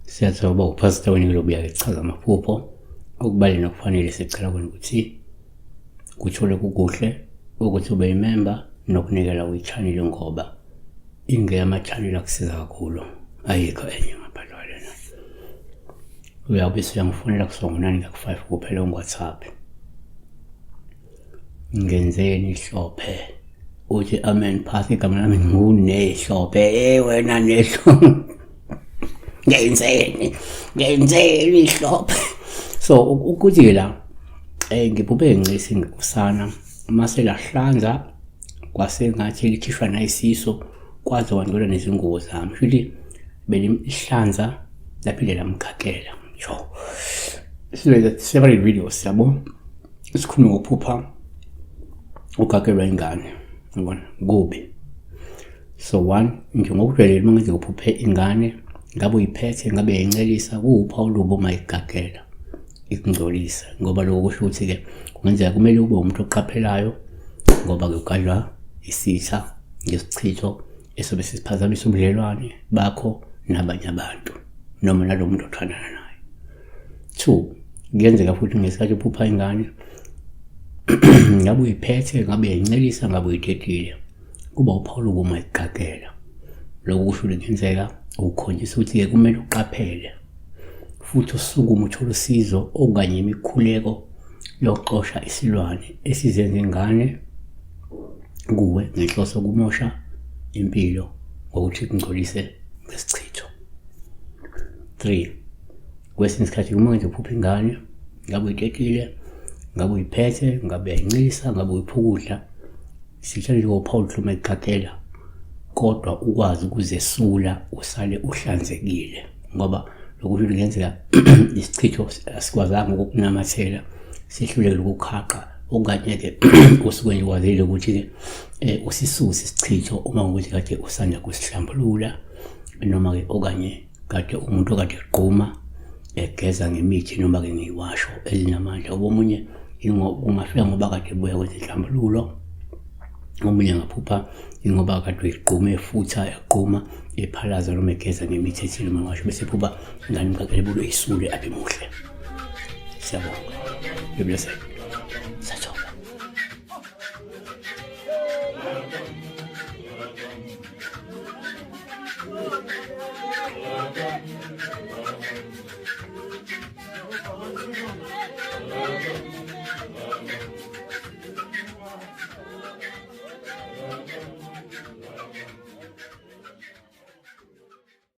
Siyathoba uPastor wenu lobuya echaza amaphupho okubaleni okufanele sicela kwenu ukuthi kuthole kukuhle ukuthi ube imember nokunikela kwi-channel ngoba ingema channel akusiza kakhulu ayikho enye ngaphandle kwalena. Uyabe uyangifonela kusongonani ku-5 kuphela WhatsApp. Ngenzeni ihlophe uthi amen phasi igama lami ngunehlophe wena nehlo ngenzeni ihlophe. So ukuthi la ngiphuphe ngicisi ngikusana mase lahlanza kwase ngathi likhishwa nayisiso kwaze wangcola nezingubo zami futhi belihlanza laphinde lamkhakela jo. Sizoyenza several videos yabo isikhuluma ngokuphupha ukhakelwa ingane ngibona kubi. So one nje ngokujwayele uma ngenze ukuphuphe ingane ngabe uyiphethe ngabe yencelisa kupha ulubo uma igagela ikungcolisa ngoba lokho kusho ukuthi ke kungenzeka kumele ube umuntu oqaphelayo ngoba kugadlwa isitha ngesichitho esobe sisiphazamisa ubudlelwane bakho nabanye abantu noma nalomuntu othandana naye. 2 kuyenzeka futhi ngesikhathi uphupha ingane ngabe uyiphethe ngabe yencelisa ngabe uyidedile kuba uPaul uma igagela lokho kusho kungenzeka ukukhombisa ukuthi ke kumele uqaphele futhi usukume uthola usizo okanye imikhuleko yokuxosha isilwane esizenza ingane kuwe ngenhloso kumosha impilo ngokuthi kungcolise ngesichitho. 3 kwesinye isikhathi uma ngenza uphupha ingane ngabe uyidedile ngabe uyiphethe ngabe yencelisa ngabe uyiphukudla sitshela nje uPaul uma igagela kodwa ukwazi ukuzesula usale uhlanzekile ngoba lokhu kungenzeka isichitho asikwazanga ukukunamathela sihluleke ukukhaqa okanye ke usuke nje kwazile ukuthi ke usisuse isichitho uma ukuthi kade usanda kusihlambulula noma ke okanye kade umuntu okade eqhuma egeza ngemithi noma ke ngeyiwasho elinamandla omunye ingafika ngoba kade buya kwezihlambululo omunye ngaphupha ingoba kade eqhuma efutha eqhuma ephalaza noma egeza ngemithi ethile noma washo bese phupha ngani ngakele bulo isule aphe muhle. Siyabonga. Be blessed.